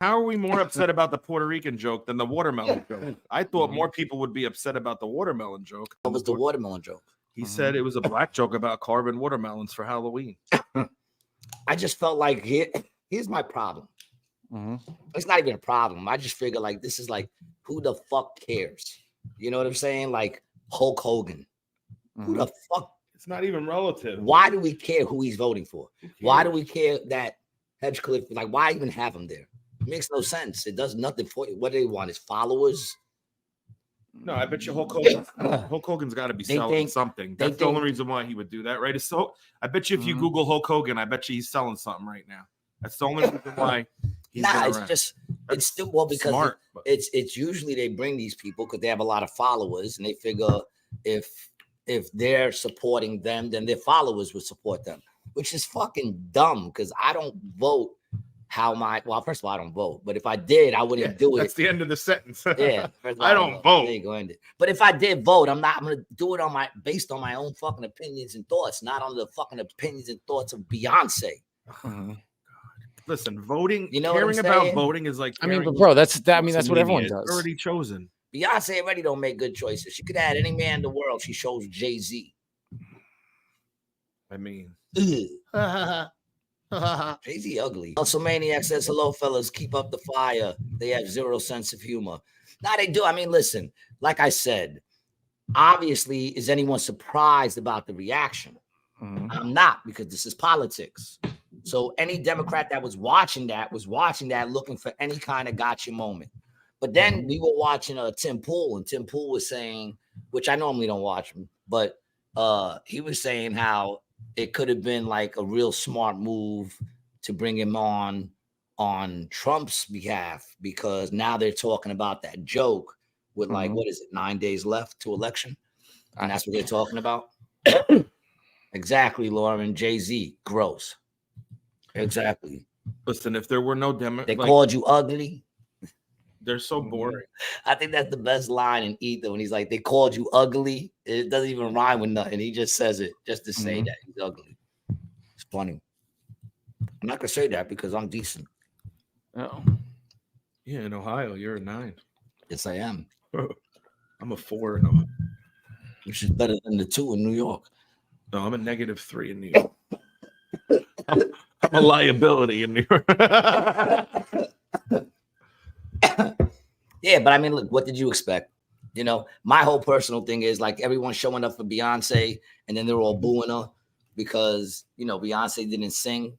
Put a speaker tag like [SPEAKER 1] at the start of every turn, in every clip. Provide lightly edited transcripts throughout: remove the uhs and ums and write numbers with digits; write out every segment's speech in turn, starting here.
[SPEAKER 1] How are we more upset about the Puerto Rican joke than the watermelon joke? I thought more people would be upset about the watermelon joke.
[SPEAKER 2] What was the watermelon joke?
[SPEAKER 1] He said it was a black joke about carving watermelons for Halloween.
[SPEAKER 2] I just felt like here's my problem. It's not even a problem. I just figure like this is like, who the fuck cares? You know what I'm saying? Like Hulk Hogan. Who the fuck?
[SPEAKER 1] It's not even relative.
[SPEAKER 2] Why do we care who he's voting for? Why do we care that Hinchcliffe, like, why even have him there? It makes no sense. It does nothing for you. What do they want? His followers?
[SPEAKER 1] No, I bet you Hulk Hogan's got to be selling something. That's the only reason why he would do that, right? It's so. I bet you if you Google Hulk Hogan, I bet you he's selling something right now. That's the only reason why.
[SPEAKER 2] It's still because smart, it's usually they bring these people because they have a lot of followers and they figure if they're supporting them, then their followers would support them, which is fucking dumb because I don't vote. First of all, I don't vote, but if I did, I wouldn't do it.
[SPEAKER 1] That's the end of the sentence.
[SPEAKER 2] Yeah,
[SPEAKER 1] I don't vote.
[SPEAKER 2] There you go, end it. But if I did vote, I'm gonna do it based on my own fucking opinions and thoughts, not on the fucking opinions and thoughts of Beyonce.
[SPEAKER 1] Listen, voting,
[SPEAKER 2] caring
[SPEAKER 1] about voting is like.
[SPEAKER 3] But bro, that's what everyone does.
[SPEAKER 1] Already chosen.
[SPEAKER 2] Beyonce already don't make good choices. She could add any man in the world. She chose Jay-Z.
[SPEAKER 1] I mean.
[SPEAKER 2] Jay-Z ugly. Also, Maniac says, hello, fellas. Keep up the fire. They have zero sense of humor. Nah, they do. I mean, listen, like I said, obviously, is anyone surprised about the reaction? I'm not, because this is politics. So any Democrat that was watching that looking for any kind of gotcha moment. But then we were watching Tim Pool, and Tim Pool was saying, which I normally don't watch him, but he was saying how it could have been like a real smart move to bring him on Trump's behalf, because now they're talking about that joke with like, what is it, 9 days left to election? And that's what they're talking about. Exactly, Lauren. Jay-Z, gross. Exactly.
[SPEAKER 1] Listen, if there were no
[SPEAKER 2] they called you ugly.
[SPEAKER 1] They're so boring.
[SPEAKER 2] I think that's the best line in Ether when he's like, they called you ugly. It doesn't even rhyme with nothing. He just says it just to say that he's ugly. It's funny. I'm not gonna say that because I'm decent.
[SPEAKER 1] Oh. Yeah, in Ohio, you're a 9.
[SPEAKER 2] Yes, I am.
[SPEAKER 1] I'm a 4 in Ohio.
[SPEAKER 2] Which is better than the 2 in New York.
[SPEAKER 1] No, I'm a -3 in New York. I'm a liability in New York.
[SPEAKER 2] Yeah, but I mean, look, what did you expect? You know, my whole personal thing is like everyone's showing up for Beyonce and then they're all booing her because, you know, Beyonce didn't sing.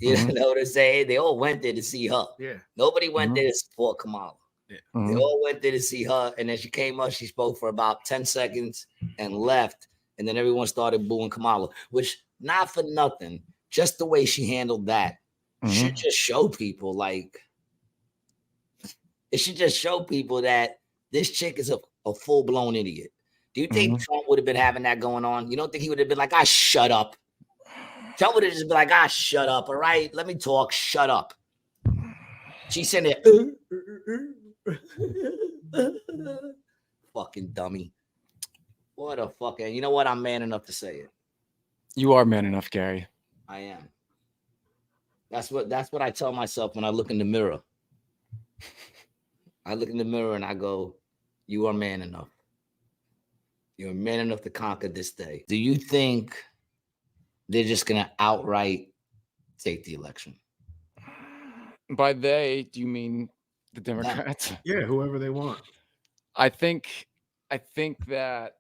[SPEAKER 2] You know what I'm saying? They all went there to see her.
[SPEAKER 1] Yeah.
[SPEAKER 2] Nobody went there to support Kamala.
[SPEAKER 1] Yeah.
[SPEAKER 2] They all went there to see her. And then she came up, she spoke for about 10 seconds and left. And then everyone started booing Kamala, which not for nothing, just the way she handled that should just show people like, it should just show people that this chick is a full-blown idiot. Do you think Trump would have been having that going on? You don't think he would have been like, shut up? Trump would have just been like, shut up, all right? Let me talk, shut up. She's sitting there, fucking dummy. What a fucking, you know what? I'm man enough to say it.
[SPEAKER 3] You are man enough, Gary.
[SPEAKER 2] I am. That's what I tell myself when I look in the mirror. I look in the mirror and I go, you are man enough. You're man enough to conquer this day. Do you think they're just going to outright take the election?
[SPEAKER 3] By they, do you mean the Democrats?
[SPEAKER 1] Yeah, whoever they want.
[SPEAKER 3] I think that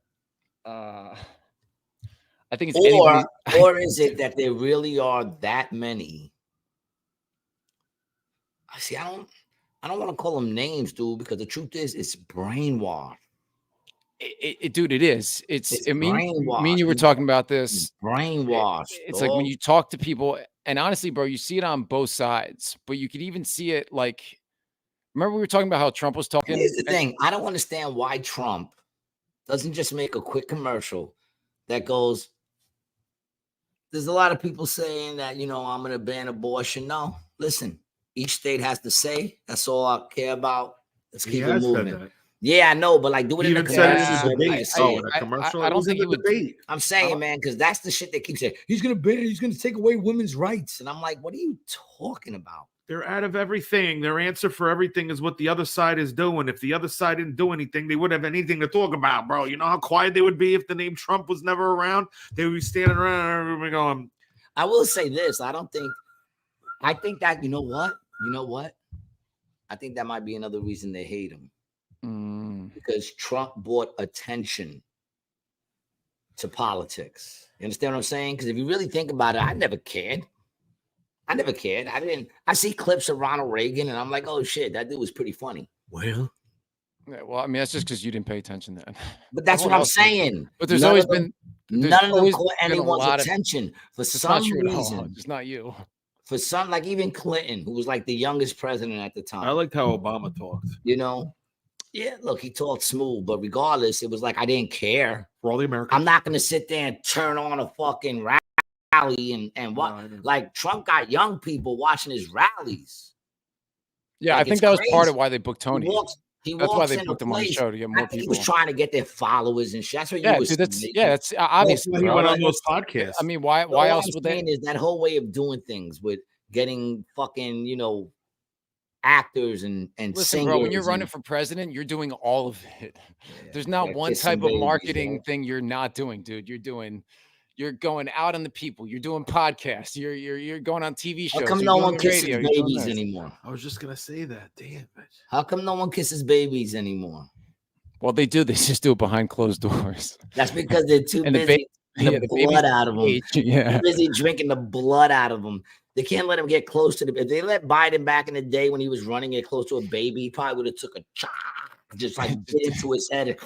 [SPEAKER 3] I think it's
[SPEAKER 2] or is it that there really are that many? See, I don't want to call them names, dude, because the truth is, it's brainwashed.
[SPEAKER 3] Dude, it is. It's
[SPEAKER 2] brainwashed.
[SPEAKER 3] Me and you were talking about this.
[SPEAKER 2] Brainwashed.
[SPEAKER 3] It's like when you talk to people, and honestly, bro, you see it on both sides, but you could even see it like, remember we were talking about how Trump was talking?
[SPEAKER 2] Here's the thing. I don't understand why Trump doesn't just make a quick commercial that goes, there's a lot of people saying that, you know, I'm going to ban abortion. No, listen. Each state has to say. That's all I care about. Let's keep it moving. Yeah, I know, but like do it in a
[SPEAKER 1] commercial.
[SPEAKER 3] I don't think it would.
[SPEAKER 2] I'm saying, man, because that's the shit they keep saying. He's gonna ban it. He's gonna take away women's rights, and I'm like, what are you talking about?
[SPEAKER 1] They're out of everything. Their answer for everything is what the other side is doing. If the other side didn't do anything, they wouldn't have anything to talk about, bro. You know how quiet they would be if the name Trump was never around? They would be standing around and everybody going.
[SPEAKER 2] I will say this. I think that, you know what? I think that might be another reason they hate him. Because Trump brought attention to politics. You understand what I'm saying? Because if you really think about it, I never cared. I see clips of Ronald Reagan and I'm like, oh shit, that dude was pretty funny.
[SPEAKER 1] Well,
[SPEAKER 3] yeah, I mean, that's just because you didn't pay attention then.
[SPEAKER 2] But that's what I'm saying.
[SPEAKER 3] But there's always been
[SPEAKER 2] none of them caught anyone's attention for some reason.
[SPEAKER 3] It's not you.
[SPEAKER 2] For some, like even Clinton, who was like the youngest president at the time.
[SPEAKER 1] I liked how Obama talked.
[SPEAKER 2] You know, yeah, look, he talked smooth, but regardless, it was like I didn't care.
[SPEAKER 1] For all the Americans.
[SPEAKER 2] I'm not gonna sit there and turn on a fucking rally and what like Trump got young people watching his rallies.
[SPEAKER 3] Yeah, like, I think that was part of why they booked Tony. That's why they booked him on the show to get more people.
[SPEAKER 2] He was trying to get their followers and shit. That's what you was.
[SPEAKER 3] That's obviously
[SPEAKER 1] he went on those podcasts.
[SPEAKER 3] I mean, why else would they?
[SPEAKER 2] Is that whole way of doing things with getting fucking, actors and
[SPEAKER 3] listen,
[SPEAKER 2] singers.
[SPEAKER 3] Bro, when you're running for president, you're doing all of it. Yeah, there's not one type of marketing thing you're not doing, dude. You're going out on the people. You're doing podcasts. You're going on TV shows.
[SPEAKER 2] How come no one kisses babies anymore?
[SPEAKER 1] I was just gonna say that. Damn it.
[SPEAKER 2] How come no one kisses babies anymore?
[SPEAKER 3] Well, they do. They just do it behind closed doors.
[SPEAKER 2] That's because they're too busy the blood out of them. Yeah, they're busy drinking the blood out of them. They can't let him get close to if they let Biden back in the day when he was running it close to a baby, he probably would have took a just like get into his head.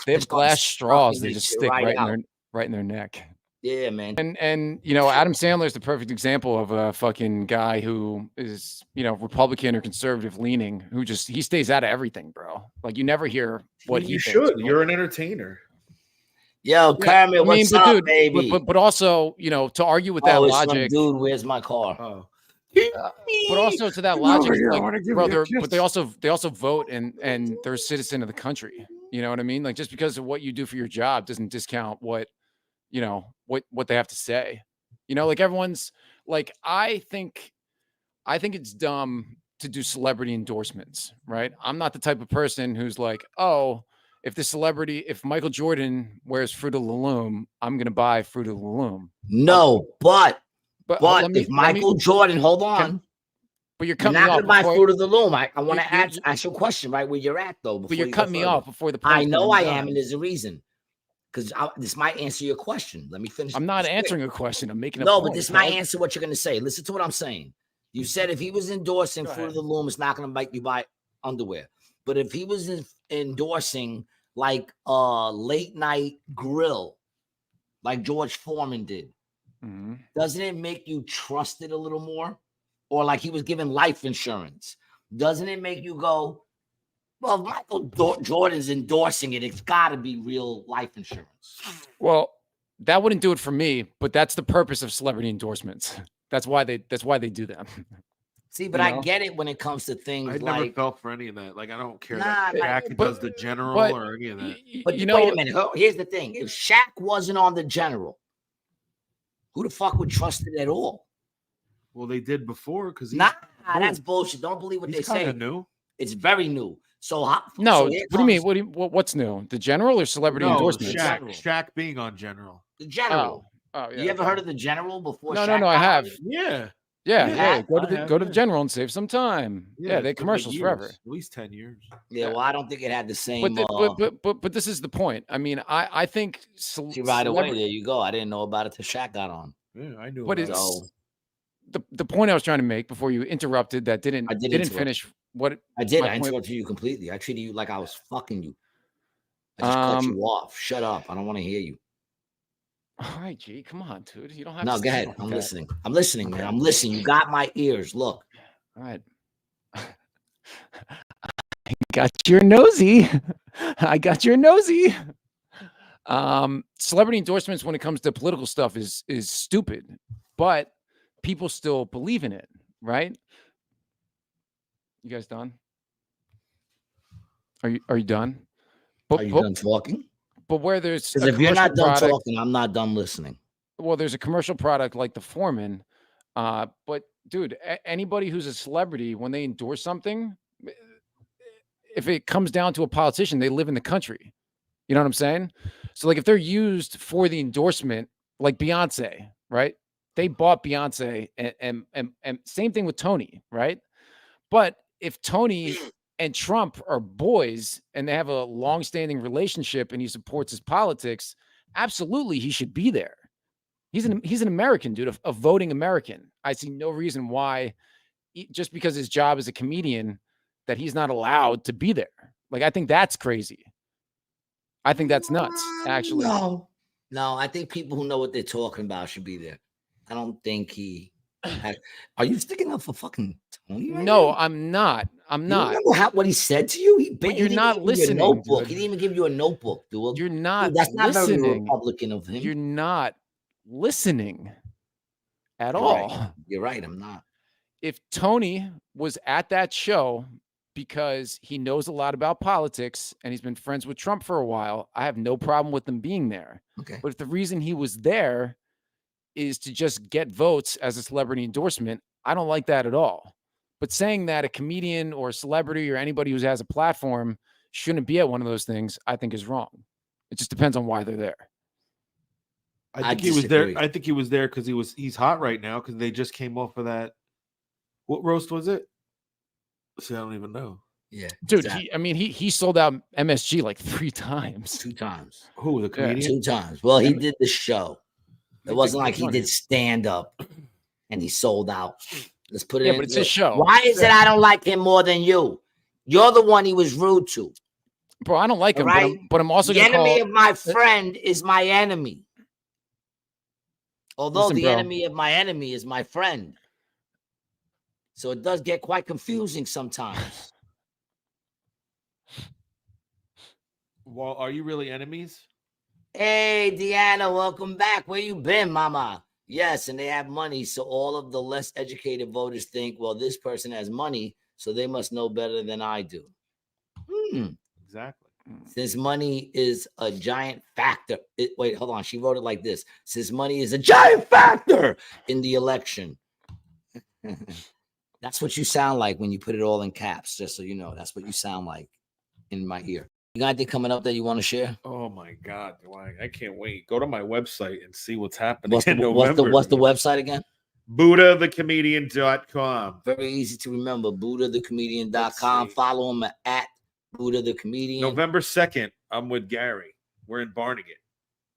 [SPEAKER 3] They have glass straws. They just stick right in their neck.
[SPEAKER 2] Yeah, man.
[SPEAKER 3] And Adam Sandler is the perfect example of a fucking guy who is, Republican or conservative leaning, who he stays out of everything, bro. Like you never hear what he
[SPEAKER 1] should. You're an entertainer.
[SPEAKER 2] Yo, Kermit, what's up,
[SPEAKER 3] dude,
[SPEAKER 2] baby?
[SPEAKER 3] But also, to argue with that logic,
[SPEAKER 2] dude, where's my car?
[SPEAKER 3] But also to that logic, but they also vote and they're a citizen of the country. You know what I mean? Like just because of what you do for your job doesn't discount what they have to say. Like everyone's like, I think it's dumb to do celebrity endorsements, right? I'm not the type of person who's like, oh, if Michael Jordan wears Fruit of the Loom, I'm going to buy Fruit of the Loom.
[SPEAKER 2] No, but if Michael Jordan, hold on.
[SPEAKER 3] But you're cutting
[SPEAKER 2] me off. Buy Fruit of the Loom. I want to ask you a question right where you're at, though.
[SPEAKER 3] But you're cutting me off before the
[SPEAKER 2] point. I know I am, and there's a reason. Because this might answer your question. Let me finish.
[SPEAKER 3] I'm not answering a question. I'm making a
[SPEAKER 2] point. No, but this might answer what you're going to say. Listen to what I'm saying. You said if he was endorsing Fruit of the Loom, it's not going to make you buy underwear. But if he was endorsing like a late night grill, like George Foreman did, doesn't it make you trust it a little more? Or like he was giving life insurance, doesn't it make you go, well, Michael Jordan's endorsing it, it's got to be real life insurance?
[SPEAKER 3] Well, that wouldn't do it for me, but that's the purpose of celebrity endorsements. That's why they do them.
[SPEAKER 2] See, but I get it when it comes to things
[SPEAKER 1] I never felt for any of that. Like, I don't care
[SPEAKER 2] that
[SPEAKER 1] Shaq does the General or any of that.
[SPEAKER 2] But wait a minute. Here's the thing. If Shaq wasn't on the General, who the fuck would trust it at all?
[SPEAKER 1] Well, they did before because
[SPEAKER 2] that's bullshit. Don't believe what they say.
[SPEAKER 1] It's new.
[SPEAKER 2] It's very new. So what
[SPEAKER 3] do you mean? What's new? The General or celebrity endorsements?
[SPEAKER 1] Shaq being on General.
[SPEAKER 2] The General. Oh yeah. You ever heard of the General before?
[SPEAKER 3] No, I have.
[SPEAKER 1] Yeah.
[SPEAKER 3] Go to the General and save some time. Yeah, they had commercials forever.
[SPEAKER 1] At least 10 years.
[SPEAKER 2] Yeah, well, I don't think it had the same.
[SPEAKER 3] But this is the point. I mean, I think.
[SPEAKER 2] See, right away, there you go. I didn't know about it till Shaq got on.
[SPEAKER 1] Yeah, I knew.
[SPEAKER 3] But it's the point I was trying to make before you interrupted. That didn't finish. What
[SPEAKER 2] I did. I interrupted you completely. I treated you like I was fucking you. I just cut you off. Shut up. I don't want to hear you.
[SPEAKER 3] All right, G, come on, dude. You don't have
[SPEAKER 2] to. No, go ahead. I'm listening. I'm listening, man. I'm listening. You got my ears. Look.
[SPEAKER 3] All right. I got your nosy. Celebrity endorsements when it comes to political stuff is stupid, but people still believe in it, right? You guys done? Are you done?
[SPEAKER 2] Are you done talking?
[SPEAKER 3] But where there's
[SPEAKER 2] if you're not done talking, I'm not done listening.
[SPEAKER 3] Well, there's a commercial product like the Foreman. But dude, anybody who's a celebrity, when they endorse something, if it comes down to a politician, they live in the country. You know what I'm saying? So like if they're used for the endorsement, like Beyonce, right? They bought Beyonce and same thing with Tony, right? But if Tony and Trump are boys and they have a long-standing relationship and he supports his politics, absolutely he should be there. He's an American, dude, a voting American. I see no reason why, just because his job is a comedian, that he's not allowed to be there. Like, I think that's crazy. I think that's nuts, actually.
[SPEAKER 2] No, I think people who know what they're talking about should be there. I don't think he. Are you sticking up for fucking Tony? Right
[SPEAKER 3] No,
[SPEAKER 2] now?
[SPEAKER 3] I'm not. I'm not.
[SPEAKER 2] Remember what he said to you?
[SPEAKER 3] But you're not listening.
[SPEAKER 2] Notebook. He didn't even give you a notebook, dude.
[SPEAKER 3] You're not.
[SPEAKER 2] Dude, that's not
[SPEAKER 3] listening.
[SPEAKER 2] very Republican of him.
[SPEAKER 3] You're not listening at
[SPEAKER 2] You're
[SPEAKER 3] all.
[SPEAKER 2] Right. You're right. I'm not.
[SPEAKER 3] If Tony was at that show because he knows a lot about politics and he's been friends with Trump for a while, I have no problem with them being there.
[SPEAKER 2] Okay.
[SPEAKER 3] But if the reason he was there is to just get votes as a celebrity endorsement, I don't like that at all. But saying that a comedian or a celebrity or anybody who has a platform shouldn't be at one of those things, I think is wrong. It just depends on why they're there.
[SPEAKER 1] I think he was there. I think he was there because he's hot right now because they just came off of that. What roast was it? See, I don't even know.
[SPEAKER 2] Yeah,
[SPEAKER 3] dude.
[SPEAKER 2] Exactly.
[SPEAKER 3] He sold out MSG like 3 times.
[SPEAKER 2] 2 times.
[SPEAKER 1] Who, the comedian?
[SPEAKER 2] 2 times. Well, he did the show. It wasn't like he did stand up and he sold out. Let's put it in.
[SPEAKER 3] But it's his show.
[SPEAKER 2] Why is it I don't like him more than you? You're the one he was rude to.
[SPEAKER 3] Bro, I don't like him,
[SPEAKER 2] right?
[SPEAKER 3] but I'm also
[SPEAKER 2] the enemy of my friend is my enemy. Although the enemy of my enemy is my friend. So it does get quite confusing sometimes.
[SPEAKER 1] Well, are you really enemies?
[SPEAKER 2] Hey, Deanna, welcome back. Where you been, mama? Yes, and they have money, so all of the less educated voters think, well, this person has money, so they must know better than I do.
[SPEAKER 1] Exactly.
[SPEAKER 2] Since money is a giant factor. Wait, hold on. She wrote it like this. Since money is a giant factor in the election. That's what you sound like when you put it all in caps, just so you know. That's what you sound like in my ear. You got anything coming up that you want to share?
[SPEAKER 1] Oh my God, I can't wait. Go to my website and see what's happening.
[SPEAKER 2] What's the website again?
[SPEAKER 1] BuddhaTheComedian.com.
[SPEAKER 2] Very easy to remember. BuddhaTheComedian.com. Follow him at Buddha the Comedian.
[SPEAKER 1] November 2nd, I'm with Gary. We're in Barnegat.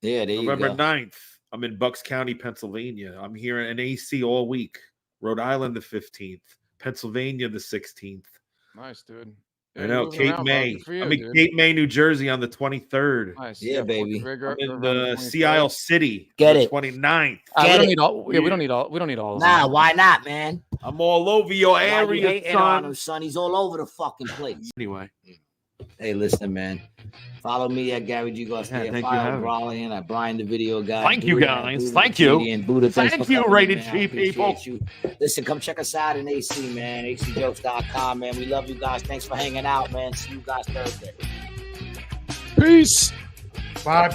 [SPEAKER 2] Yeah, there
[SPEAKER 1] November
[SPEAKER 2] you go.
[SPEAKER 1] 9th, I'm in Bucks County, Pennsylvania. I'm here in AC all week. Rhode Island the 15th. Pennsylvania the 16th.
[SPEAKER 3] Nice, dude.
[SPEAKER 1] I know, Cape May. I'm in Cape May, New Jersey on the 23rd.
[SPEAKER 3] Nice.
[SPEAKER 2] Yeah, baby.
[SPEAKER 1] I'm in the Sea Isle City.
[SPEAKER 2] Get it.
[SPEAKER 1] 29th.
[SPEAKER 3] We don't need all. We don't need all.
[SPEAKER 2] Nah, why not, man?
[SPEAKER 1] I'm all over your area,
[SPEAKER 2] son. Son, he's all over the fucking place.
[SPEAKER 1] Anyway.
[SPEAKER 2] Hey, listen, man. Follow me at Gary G. Garcia. Follow Brian at Brian the Video Guy.
[SPEAKER 1] Thank you, guys. Thank you.
[SPEAKER 2] Thank
[SPEAKER 1] you, Rated G people.
[SPEAKER 2] Listen, come check us out in AC, man. ACJokes.com, man. We love you guys. Thanks for hanging out, man. See you guys Thursday.
[SPEAKER 3] Peace.
[SPEAKER 1] Bye, Brian.